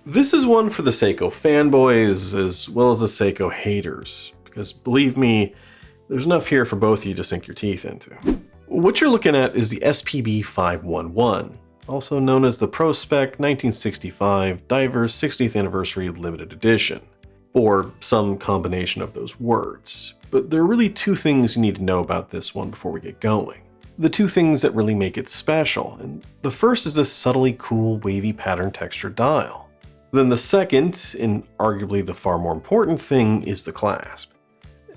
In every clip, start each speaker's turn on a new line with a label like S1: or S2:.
S1: This is one for the Seiko fanboys as well as the Seiko haters, because believe me, there's enough here for both of you to sink your teeth into. What you're looking at is the SPB511, also known as the Pro Spec 1965 Diver's 60th Anniversary Limited Edition, or some combination of those words. But there are really two things you need to know about this one before we get going. The two things that really make it special, and the first is this subtly cool wavy pattern texture dial. Then the second, and arguably the far more important thing, is the clasp,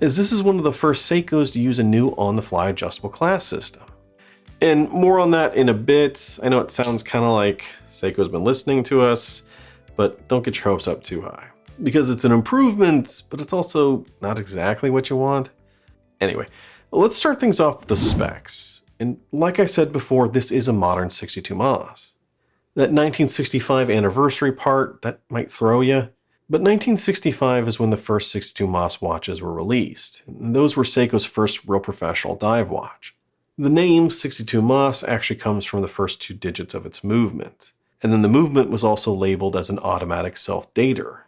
S1: as this is one of the first Seikos to use a new on-the-fly adjustable clasp system. And more on that in a bit. I know it sounds kind of like Seiko's been listening to us, but don't get your hopes up too high, because it's an improvement, but it's also not exactly what you want. Anyway, let's start things off with the specs. And like I said before, this is a modern 62 mas. That 1965 anniversary part, that might throw you. But 1965 is when the first 62 mas watches were released, and those were Seiko's first real professional dive watch. The name 62 mas actually comes from the first two digits of its movement, and then the movement was also labeled as an automatic self-dater.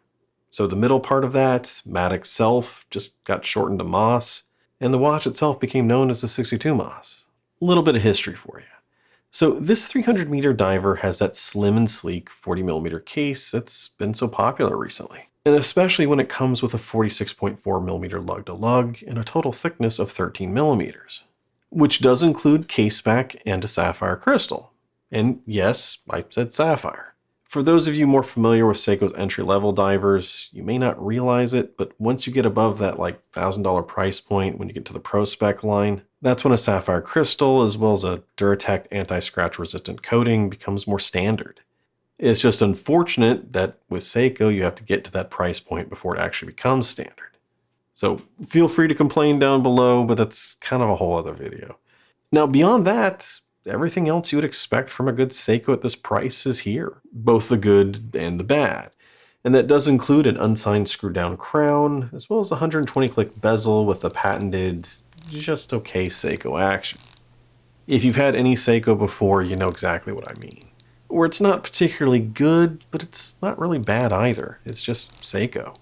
S1: So the middle part of that, matic self, just got shortened to mas, and the watch itself became known as the 62 mas. A little bit of history for you. So this 300-meter diver has that slim and sleek 40mm case that's been so popular recently, and especially when it comes with a 46.4mm lug-to-lug and a total thickness of 13mm, which does include case back and a sapphire crystal. And yes, I said sapphire. For those of you more familiar with Seiko's entry-level divers, you may not realize it, but once you get above that $1,000 price point when you get to the Pro Spec line, that's when a sapphire crystal as well as a Duratect anti-scratch resistant coating becomes more standard. It's just unfortunate that with Seiko you have to get to that price point before it actually becomes standard. So feel free to complain down below, but that's kind of a whole other video. Now beyond that, everything else you would expect from a good Seiko at this price is here, both the good and the bad. And that does include an unsigned screw-down crown, as well as a 120-click bezel with the patented, just okay Seiko action. If you've had any Seiko before, you know exactly what I mean. Where it's not particularly good, but it's not really bad either. It's just Seiko.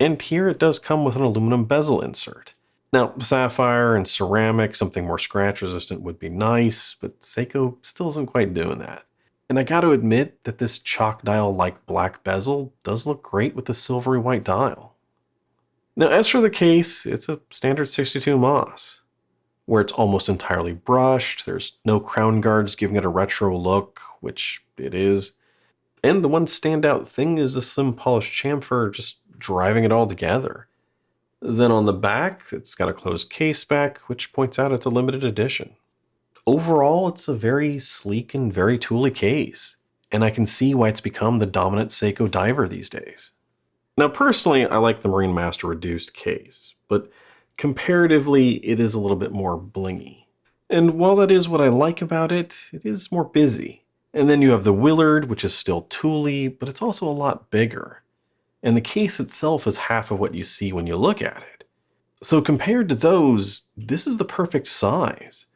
S1: And here it does come with an aluminum bezel insert. Now, sapphire and ceramic, something more scratch resistant would be nice, but Seiko still isn't quite doing that. And I gotta admit that this chalk dial-like black bezel does look great with the silvery white dial. Now, as for the case, it's a standard 62 mas, where it's almost entirely brushed, there's no crown guards giving it a retro look, which it is. And the one standout thing is the slim polished chamfer just driving it all together. Then on the back, it's got a closed case back, which points out it's a limited edition. Overall, it's a very sleek and very tooly case, and I can see why it's become the dominant Seiko diver these days. Now personally, I like the Marine Master reduced case, but comparatively, it is a little bit more blingy. And while that is what I like about it, it is more busy. And then you have the Willard, which is still tooly, but it's also a lot bigger. And the case itself is half of what you see when you look at it. So compared to those, this is the perfect size.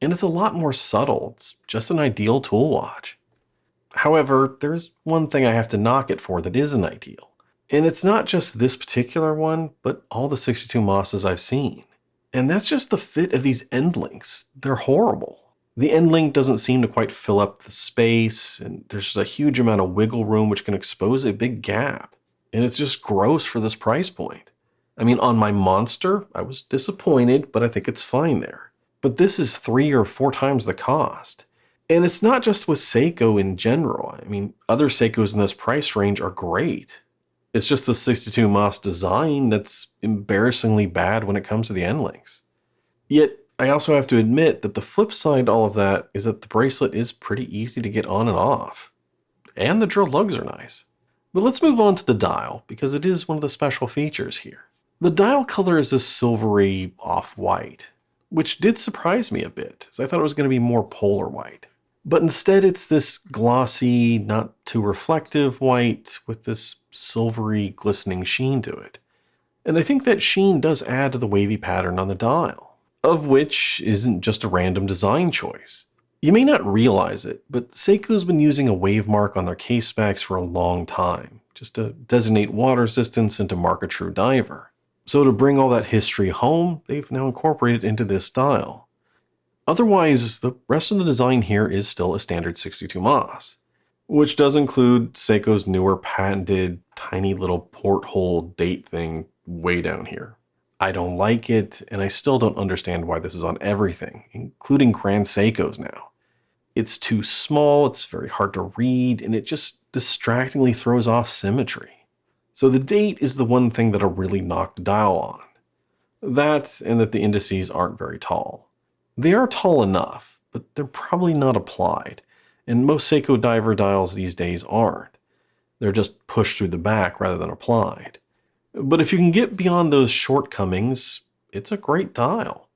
S1: And it's a lot more subtle. It's just an ideal tool watch. However, there's one thing I have to knock it for that isn't ideal. And it's not just this particular one, but all the 62 masses I've seen. And that's just the fit of these Endlinks. They're horrible. The Endlink doesn't seem to quite fill up the space, and there's just a huge amount of wiggle room which can expose a big gap. And it's just gross for this price point. I mean, on my Monster, I was disappointed, but I think it's fine there. But this is 3 or 4 times the cost. And it's not just with Seiko in general. I mean, other Seikos in this price range are great. It's just the 62 mas design that's embarrassingly bad when it comes to the Endlinks. Yet, I also have to admit that the flip side to all of that is that the bracelet is pretty easy to get on and off. And the drilled lugs are nice. But let's move on to the dial, because it is one of the special features here. The dial color is this silvery off-white, which did surprise me a bit, as I thought it was going to be more polar white. But instead it's this glossy, not too reflective white with this silvery, glistening sheen to it. And I think that sheen does add to the wavy pattern on the dial, of which isn't just a random design choice. You may not realize it, but Seiko's been using a wave mark on their case backs for a long time, just to designate water resistance and to mark a true diver. So to bring all that history home, they've now incorporated it into this dial. Otherwise, the rest of the design here is still a standard 62 Mas, which does include Seiko's newer patented tiny little porthole date thing way down here. I don't like it, and I still don't understand why this is on everything, including Grand Seikos now. It's too small, it's very hard to read, and it just distractingly throws off symmetry. So the date is the one thing that'll really knock the dial on. That, and that the indices aren't very tall. They are tall enough, but they're probably not applied, and most Seiko diver dials these days aren't. They're just pushed through the back rather than applied. But if you can get beyond those shortcomings, it's a great dial.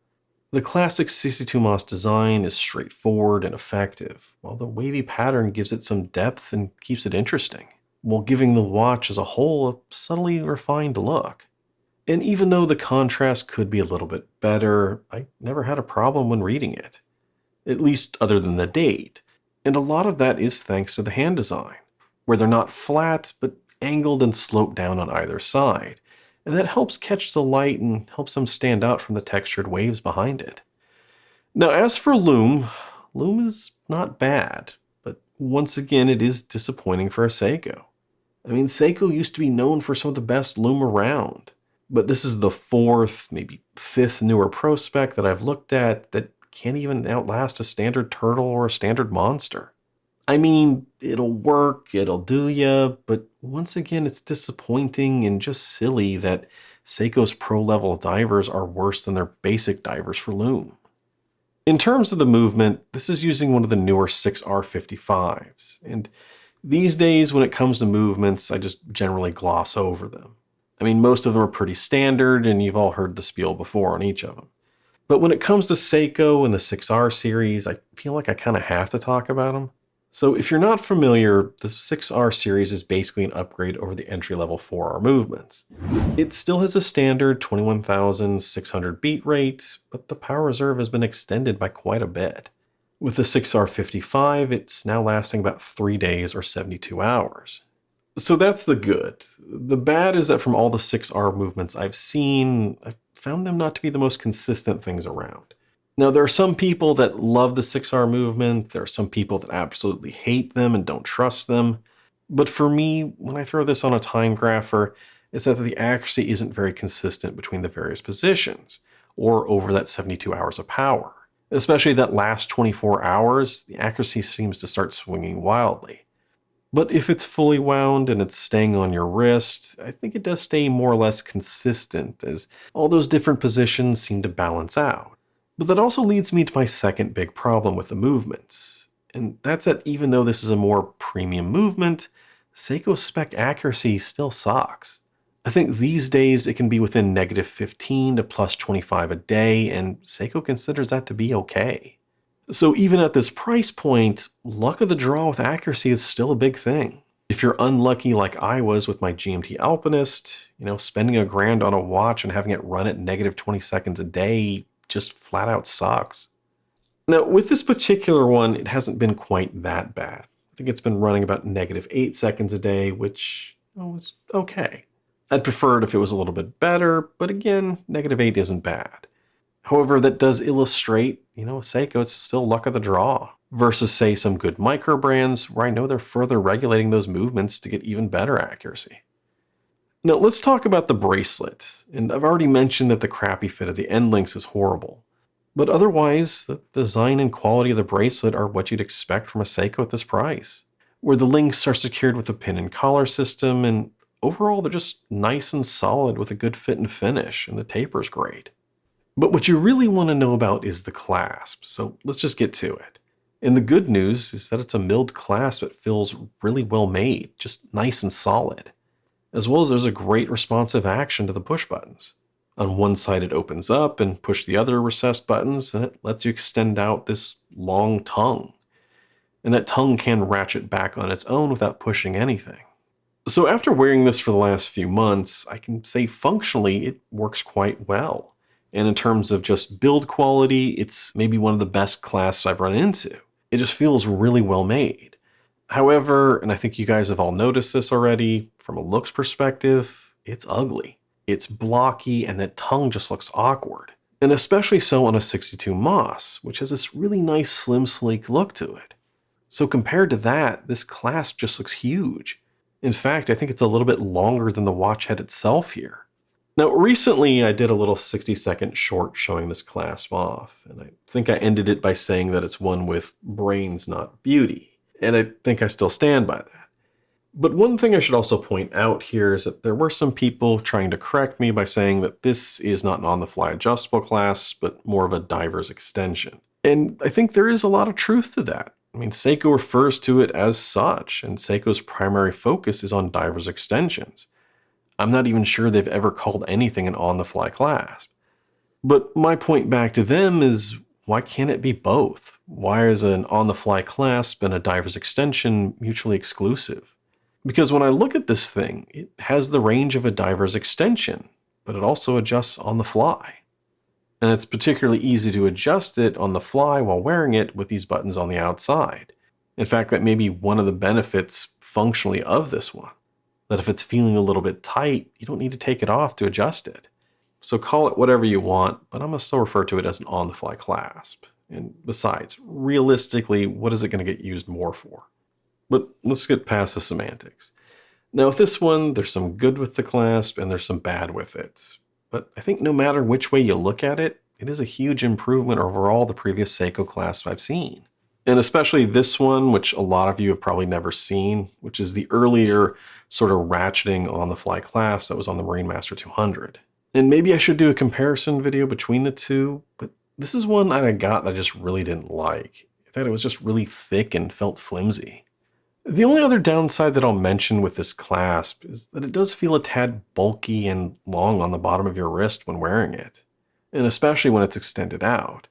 S1: The classic 62 Mas design is straightforward and effective, while the wavy pattern gives it some depth and keeps it interesting, while giving the watch as a whole a subtly refined look. And even though the contrast could be a little bit better, I never had a problem when reading it. At least other than the date. And a lot of that is thanks to the hand design, where they're not flat, but angled and sloped down on either side. And that helps catch the light and helps them stand out from the textured waves behind it. Now, as for Lume, Lume is not bad, but once again, it is disappointing for a Seiko. I mean, Seiko used to be known for some of the best Lume around, but this is the fourth, maybe fifth newer Pro Spec that I've looked at that can't even outlast a standard turtle or a standard monster. I mean, it'll work, it'll do ya, but once again, it's disappointing and just silly that Seiko's pro-level divers are worse than their basic divers for Lume. In terms of the movement, this is using one of the newer 6R55s, and these days when it comes to movements, I just generally gloss over them. I mean, most of them are pretty standard, and you've all heard the spiel before on each of them. But when it comes to Seiko and the 6R series, I feel like I kind of have to talk about them. So if you're not familiar, the 6R series is basically an upgrade over the entry-level 4R movements. It still has a standard 21,600 beat rate, but the power reserve has been extended by quite a bit. With the 6R55, it's now lasting about 3 days or 72 hours. So that's the good. The bad is that from all the 6R movements I've seen, I've found them not to be the most consistent things around. Now, there are some people that love the 6R movement, there are some people that absolutely hate them and don't trust them, but for me, when I throw this on a time grapher, it's that the accuracy isn't very consistent between the various positions, or over that 72 hours of power. Especially that last 24 hours, the accuracy seems to start swinging wildly. But if it's fully wound and it's staying on your wrist, I think it does stay more or less consistent, as all those different positions seem to balance out. But that also leads me to my second big problem with the movements, and that's that even though this is a more premium movement, Seiko's spec accuracy still sucks. I think these days it can be within -15 to +25 a day, and Seiko considers that to be okay. So even at this price point, luck of the draw with accuracy is still a big thing. If you're unlucky like I was with my GMT Alpinist, spending $1,000 on a watch and having it run at -20 seconds a day just flat out sucks. Now, with this particular one, it hasn't been quite that bad. I think it's been running about -8 seconds a day, which was okay. I'd prefer it if it was a little bit better, but again, -8 isn't bad. However, that does illustrate, Seiko, it's still luck of the draw, versus say some good micro brands where I know they're further regulating those movements to get even better accuracy. Now let's talk about the bracelet, and I've already mentioned that the crappy fit of the Endlinks is horrible. But otherwise, the design and quality of the bracelet are what you'd expect from a Seiko at this price, where the links are secured with a pin and collar system, and overall they're just nice and solid with a good fit and finish, and the taper's great. But what you really want to know about is the clasp, so let's just get to it. And the good news is that it's a milled clasp that feels really well made, just nice and solid. As well as there's a great responsive action to the push buttons. On one side it opens up and push the other recessed buttons, and it lets you extend out this long tongue. And that tongue can ratchet back on its own without pushing anything. So after wearing this for the last few months, I can say functionally it works quite well. And in terms of just build quality, it's maybe one of the best clasps I've run into. It just feels really well made. However, and I think you guys have all noticed this already, from a looks perspective, it's ugly. It's blocky and that tongue just looks awkward. And especially so on a 62 Moss, which has this really nice slim sleek look to it. So compared to that, this clasp just looks huge. In fact, I think it's a little bit longer than the watch head itself here. Now, recently I did a little 60-second short showing this clasp off, and I think I ended it by saying that it's one with brains, not beauty. And I think I still stand by that. But one thing I should also point out here is that there were some people trying to correct me by saying that this is not an on-the-fly adjustable clasp, but more of a diver's extension. And I think there is a lot of truth to that. I mean, Seiko refers to it as such, and Seiko's primary focus is on diver's extensions. I'm not even sure they've ever called anything an on-the-fly clasp. But my point back to them is, why can't it be both? Why is an on-the-fly clasp and a diver's extension mutually exclusive? Because when I look at this thing, it has the range of a diver's extension, but it also adjusts on the fly. And it's particularly easy to adjust it on the fly while wearing it with these buttons on the outside. In fact, that may be one of the benefits functionally of this one. That if it's feeling a little bit tight, you don't need to take it off to adjust it. So call it whatever you want, but I'm going to still refer to it as an on-the-fly clasp. And besides, realistically, what is it going to get used more for? But let's get past the semantics. Now with this one, there's some good with the clasp and there's some bad with it. But I think no matter which way you look at it, it is a huge improvement over all the previous Seiko clasps I've seen. And especially this one, which a lot of you have probably never seen, which is the earlier sort of ratcheting on the fly clasp that was on the Marine Master 200. And maybe I should do a comparison video between the two, but this is one that I got that I just really didn't like. I thought it was just really thick and felt flimsy. The only other downside that I'll mention with this clasp is that it does feel a tad bulky and long on the bottom of your wrist when wearing it, and especially when it's extended out,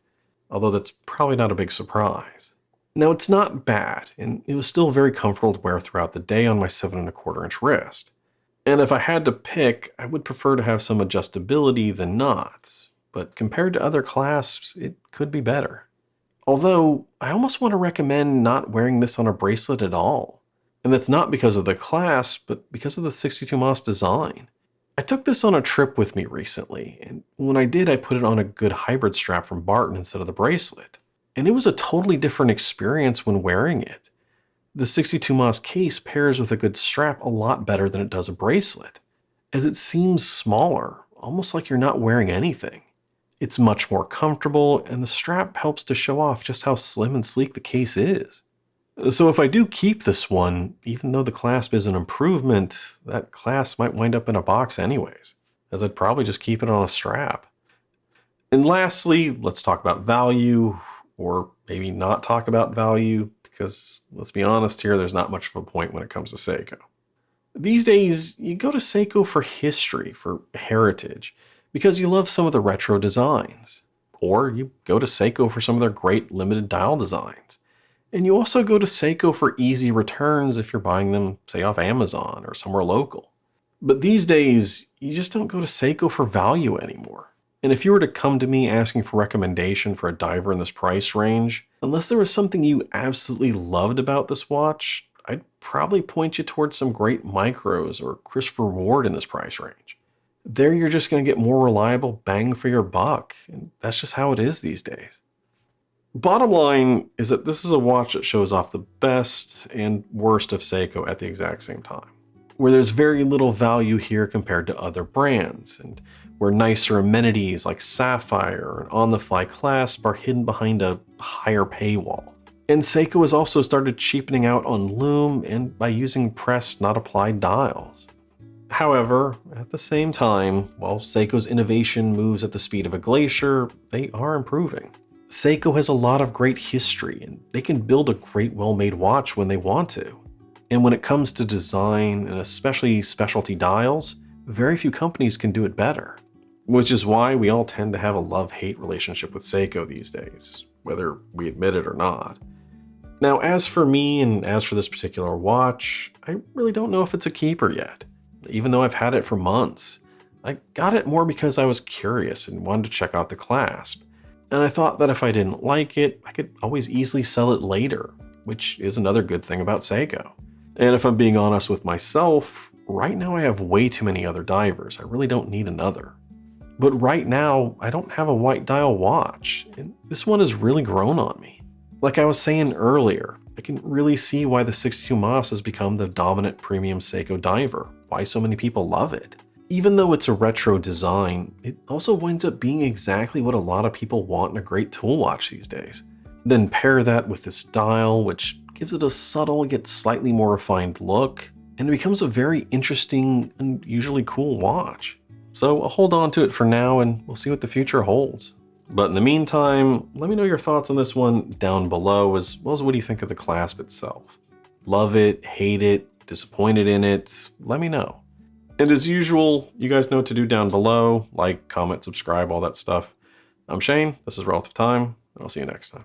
S1: although that's probably not a big surprise. Now it's not bad, and it was still very comfortable to wear throughout the day on my 7¼ inch wrist. And if I had to pick, I would prefer to have some adjustability than not, but compared to other clasps, it could be better. Although, I almost want to recommend not wearing this on a bracelet at all. And that's not because of the clasp, but because of the 62 Moss design. I took this on a trip with me recently, and when I did, I put it on a good hybrid strap from Barton instead of the bracelet. And it was a totally different experience when wearing it. The 62 Moss case pairs with a good strap a lot better than it does a bracelet, as it seems smaller, almost like you're not wearing anything. It's much more comfortable, and the strap helps to show off just how slim and sleek the case is. So if I do keep this one, even though the clasp is an improvement, that clasp might wind up in a box anyways, as I'd probably just keep it on a strap. And lastly, let's talk about value, or maybe not talk about value, because let's be honest here, there's not much of a point when it comes to Seiko. These days, you go to Seiko for history, for heritage, because you love some of the retro designs. Or you go to Seiko for some of their great limited dial designs. And you also go to Seiko for easy returns if you're buying them, say, off Amazon or somewhere local. But these days, you just don't go to Seiko for value anymore. And if you were to come to me asking for recommendation for a diver in this price range, unless there was something you absolutely loved about this watch, I'd probably point you towards some great micros or Christopher Ward in this price range. There you're just going to get more reliable bang for your buck, and that's just how it is these days. Bottom line is that this is a watch that shows off the best and worst of Seiko at the exact same time, where there's very little value here compared to other brands, and where nicer amenities like Sapphire and on-the-fly clasp are hidden behind a higher paywall. And Seiko has also started cheapening out on Lume and by using pressed, not applied dials. However, at the same time, while Seiko's innovation moves at the speed of a glacier, they are improving. Seiko has a lot of great history, and they can build a great well-made watch when they want to. And when it comes to design, and especially specialty dials, very few companies can do it better. Which is why we all tend to have a love-hate relationship with Seiko these days, whether we admit it or not. Now, as for me, and as for this particular watch, I really don't know if it's a keeper yet. Even though I've had it for months. I got it more because I was curious and wanted to check out the clasp. And I thought that if I didn't like it, I could always easily sell it later, which is another good thing about Seiko. And if I'm being honest with myself, right now I have way too many other divers. I really don't need another. But right now, I don't have a white dial watch, and this one has really grown on me. Like I was saying earlier, I can really see why the 62 Mas has become the dominant premium Seiko diver, why so many people love it. Even though it's a retro design, it also winds up being exactly what a lot of people want in a great tool watch these days. Then pair that with this dial, which gives it a subtle yet slightly more refined look, and it becomes a very interesting and usually cool watch. So I'll hold on to it for now and we'll see what the future holds. But in the meantime, let me know your thoughts on this one down below, as well as what do you think of the clasp itself. Love it, hate it, disappointed in it, let me know. And as usual, you guys know what to do down below. Like, comment, subscribe, all that stuff. I'm Shane, this is Relative Time, and I'll see you next time.